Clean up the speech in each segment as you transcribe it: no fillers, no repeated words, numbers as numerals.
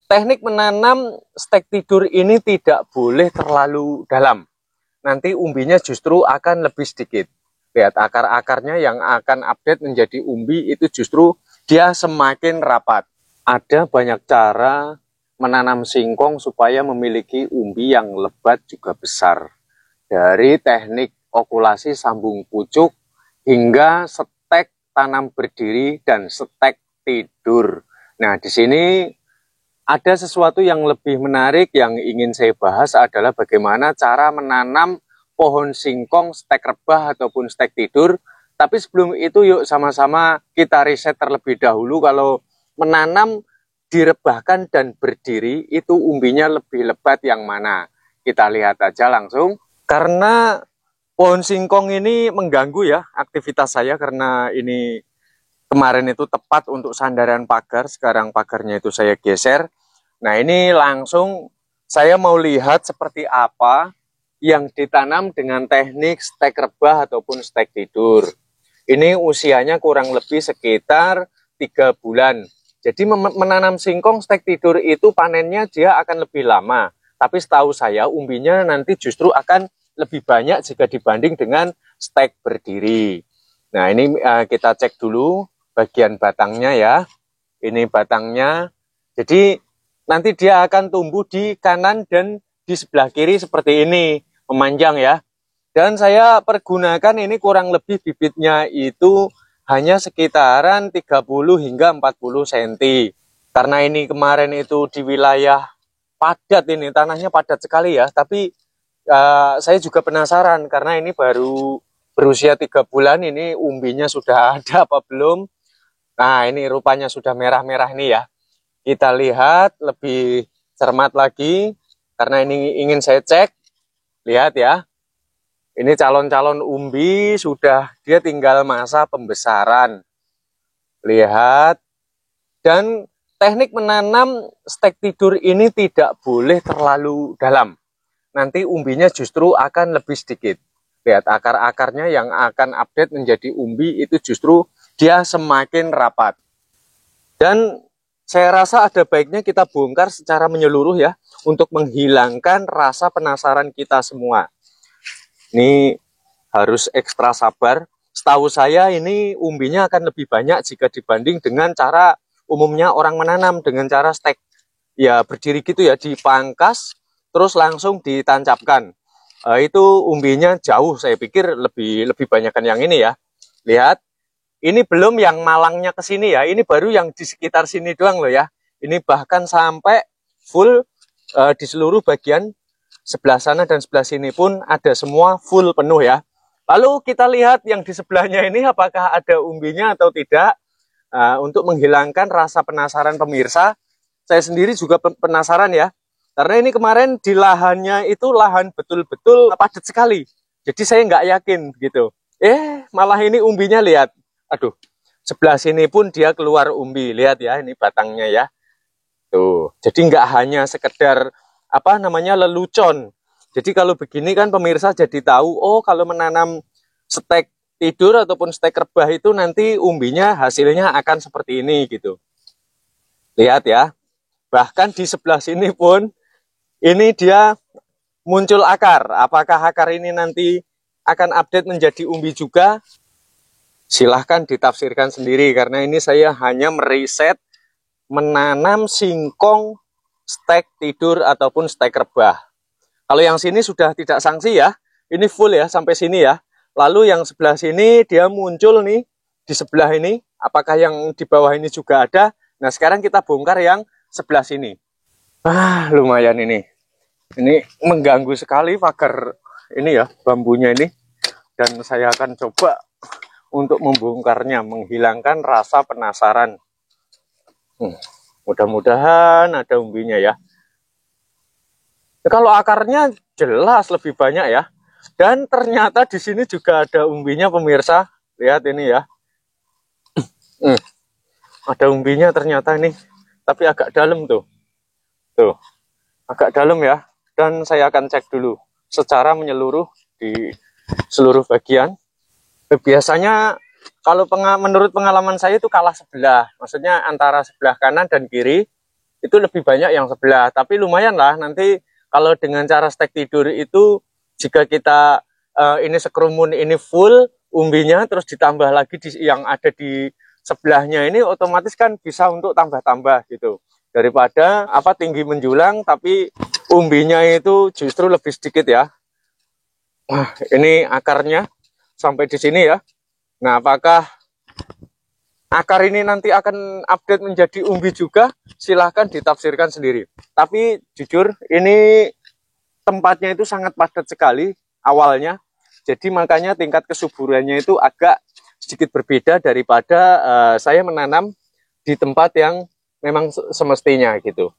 Teknik menanam stek tidur ini tidak boleh terlalu dalam. Nanti umbinya justru akan lebih sedikit. Lihat akar-akarnya yang akan update menjadi umbi itu justru dia semakin rapat. Ada banyak cara menanam singkong supaya memiliki umbi yang lebat juga besar. Dari teknik okulasi sambung pucuk hingga stek tanam berdiri dan stek tidur. Nah, di sini ada sesuatu yang lebih menarik yang ingin saya bahas adalah bagaimana cara menanam pohon singkong stek rebah ataupun stek tidur. Tapi sebelum itu yuk sama-sama kita riset terlebih dahulu kalau menanam direbahkan dan berdiri itu umbinya lebih lebat yang mana. Kita lihat aja langsung. Karena pohon singkong ini mengganggu ya aktivitas saya karena ini kemarin itu tepat untuk sandaran pagar, sekarang pagarnya itu saya geser. Nah ini langsung saya mau lihat seperti apa yang ditanam dengan teknik stek rebah ataupun stek tidur. Ini usianya kurang lebih sekitar 3 bulan. Jadi menanam singkong stek tidur itu panennya dia akan lebih lama. Tapi setahu saya umbinya nanti justru akan lebih banyak jika dibanding dengan stek berdiri. Nah ini kita cek dulu bagian batangnya ya. Ini batangnya. Jadi nanti dia akan tumbuh di kanan dan di sebelah kiri seperti ini, memanjang ya. Dan saya pergunakan ini kurang lebih bibitnya itu hanya sekitaran 30 hingga 40 cm. Karena ini kemarin itu di wilayah padat ini, tanahnya padat sekali ya. Tapi saya juga penasaran karena ini baru berusia 3 bulan, ini umbinya sudah ada apa belum. Nah ini rupanya sudah merah-merah nih ya. Kita lihat lebih cermat lagi karena ini ingin saya cek. Lihat ya, ini calon-calon umbi sudah dia tinggal masa pembesaran. Lihat. Dan teknik menanam stek tidur ini tidak boleh terlalu dalam. Nanti umbinya justru akan lebih sedikit. Lihat akar-akarnya yang akan update menjadi umbi itu justru dia semakin rapat. Dan saya rasa ada baiknya kita bongkar secara menyeluruh ya, untuk menghilangkan rasa penasaran kita semua. Ini harus ekstra sabar. Setahu saya ini umbinya akan lebih banyak jika dibanding dengan cara umumnya orang menanam dengan cara stek. Ya berdiri gitu ya, dipangkas terus langsung ditancapkan. Itu umbinya jauh, saya pikir lebih banyakan yang ini ya. Lihat. Ini belum yang malangnya ke sini ya, ini baru yang di sekitar sini doang loh ya. Ini bahkan sampai full di seluruh bagian sebelah sana dan sebelah sini pun ada semua full penuh ya. Lalu kita lihat yang di sebelahnya ini apakah ada umbinya atau tidak. Untuk menghilangkan rasa penasaran pemirsa, saya sendiri juga penasaran ya. Karena ini kemarin di lahannya itu lahan betul-betul padat sekali. Jadi saya nggak yakin gitu. Malah ini umbinya lihat. Aduh, sebelah sini pun dia keluar umbi. Lihat ya, ini batangnya ya. Tuh, jadi nggak hanya sekedar apa namanya lelucon. Jadi kalau begini kan pemirsa jadi tahu, oh kalau menanam stek tidur ataupun stek rebah itu nanti umbinya hasilnya akan seperti ini gitu. Lihat ya. Bahkan di sebelah sini pun ini dia muncul akar. Apakah akar ini nanti akan update menjadi umbi juga? Silahkan ditafsirkan sendiri karena ini saya hanya meriset menanam singkong stek tidur ataupun stek rebah. Kalau yang sini sudah tidak sanksi ya, ini full ya sampai sini ya. Lalu yang sebelah sini dia muncul nih di sebelah ini, apakah yang di bawah ini juga ada? Nah sekarang kita bongkar yang sebelah sini. Lumayan ini. Ini mengganggu sekali pagar ini ya, bambunya ini. Dan saya akan coba untuk membongkarnya, menghilangkan rasa penasaran. Mudah-mudahan ada umbinya ya. Kalau akarnya jelas lebih banyak ya. Dan ternyata di sini juga ada umbinya pemirsa. Lihat ini ya. Ada umbinya ternyata ini. Tapi agak dalam tuh. Tuh. Agak dalam ya. Dan saya akan cek dulu secara menyeluruh di seluruh bagian. Biasanya kalau menurut pengalaman saya itu kalah sebelah. Maksudnya antara sebelah kanan dan kiri itu lebih banyak yang sebelah. Tapi lumayan lah, nanti kalau dengan cara stek tidur itu, jika kita ini sekerumun ini full umbinya, terus ditambah lagi yang ada di sebelahnya ini, otomatis kan bisa untuk tambah-tambah gitu. Daripada tinggi menjulang tapi umbinya itu justru lebih sedikit ya. Nah, ini akarnya sampai di sini ya. Nah, apakah akar ini nanti akan update menjadi umbi juga? Silahkan ditafsirkan sendiri. Tapi jujur ini tempatnya itu sangat padat sekali awalnya. Jadi makanya tingkat kesuburannya itu agak sedikit berbeda daripada saya menanam di tempat yang memang semestinya gitu.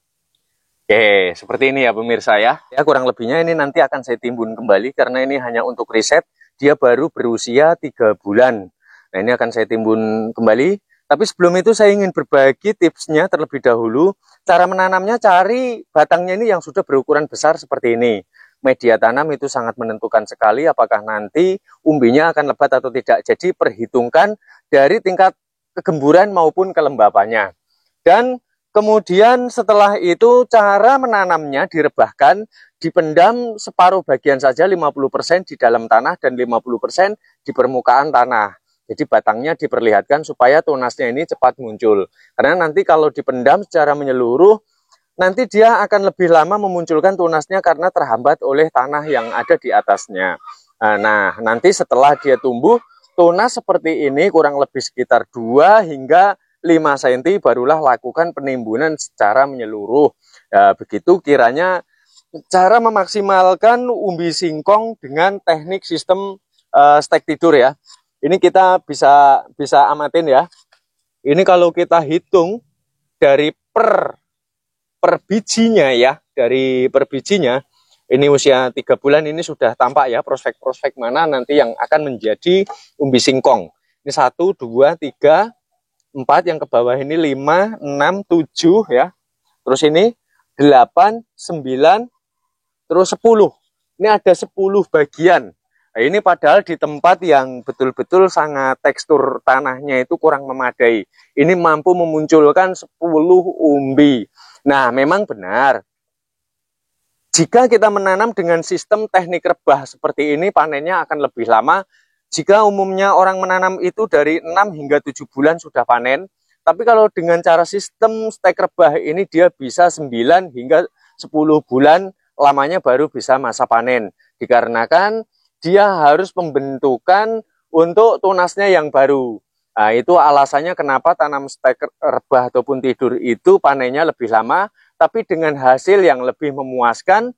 Oke, seperti ini ya pemirsa ya. Ya kurang lebihnya ini nanti akan saya timbun kembali karena ini hanya untuk riset. Dia baru berusia 3 bulan. Nah ini akan saya timbun kembali. Tapi sebelum itu saya ingin berbagi tipsnya terlebih dahulu. Cara menanamnya, cari batangnya ini yang sudah berukuran besar seperti ini. Media tanam itu sangat menentukan sekali apakah nanti umbinya akan lebat atau tidak. Jadi perhitungkan dari tingkat kegemburan maupun kelembapannya. Dan kemudian setelah itu cara menanamnya direbahkan, dipendam separuh bagian saja 50% di dalam tanah dan 50% di permukaan tanah. Jadi batangnya diperlihatkan supaya tunasnya ini cepat muncul. Karena nanti kalau dipendam secara menyeluruh, nanti dia akan lebih lama memunculkan tunasnya karena terhambat oleh tanah yang ada di atasnya. Nah, nanti setelah dia tumbuh, tunas seperti ini kurang lebih sekitar 2 hingga 5 cm barulah lakukan penimbunan secara menyeluruh. Begitu kiranya cara memaksimalkan umbi singkong dengan teknik sistem stek tidur ya. Ini kita bisa amatin ya. Ini kalau kita hitung dari per bijinya ya, dari per bijinya, ini usia 3 bulan ini sudah tampak ya prospek-prospek mana nanti yang akan menjadi umbi singkong. Ini 1, 2, 3, 4, yang ke bawah ini 5, 6, 7 ya. Terus ini 8, 9, terus 10. Ini ada 10 bagian. Nah, ini padahal di tempat yang betul-betul sangat tekstur tanahnya itu kurang memadai. Ini mampu memunculkan 10 umbi. Nah, memang benar. Jika kita menanam dengan sistem teknik rebah seperti ini, panennya akan lebih lama. Jika umumnya orang menanam itu dari 6 hingga 7 bulan sudah panen. Tapi kalau dengan cara sistem stek rebah ini dia bisa 9 hingga 10 bulan lamanya baru bisa masa panen. Dikarenakan dia harus pembentukan untuk tunasnya yang baru. Nah, itu alasannya kenapa tanam stek rebah ataupun tidur itu panennya lebih lama, tapi dengan hasil yang lebih memuaskan,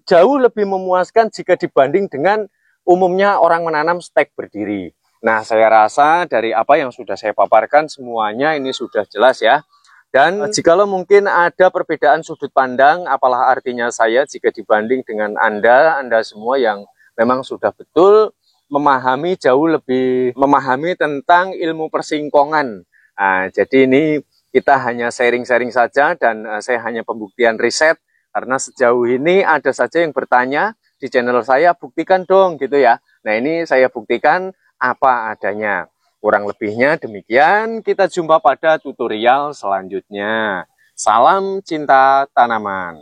jauh lebih memuaskan jika dibanding dengan umumnya orang menanam stek berdiri. Nah, saya rasa dari apa yang sudah saya paparkan semuanya ini sudah jelas ya. Dan jikalau mungkin ada perbedaan sudut pandang, apalah artinya saya jika dibanding dengan Anda semua yang memang sudah betul memahami, jauh lebih memahami tentang ilmu persingkongan. Nah, jadi ini kita hanya sharing-sharing saja dan saya hanya pembuktian riset. Karena sejauh ini ada saja yang bertanya di channel saya, buktikan dong gitu ya. Nah ini saya buktikan apa adanya. Kurang lebihnya demikian, kita jumpa pada tutorial selanjutnya. Salam cinta tanaman.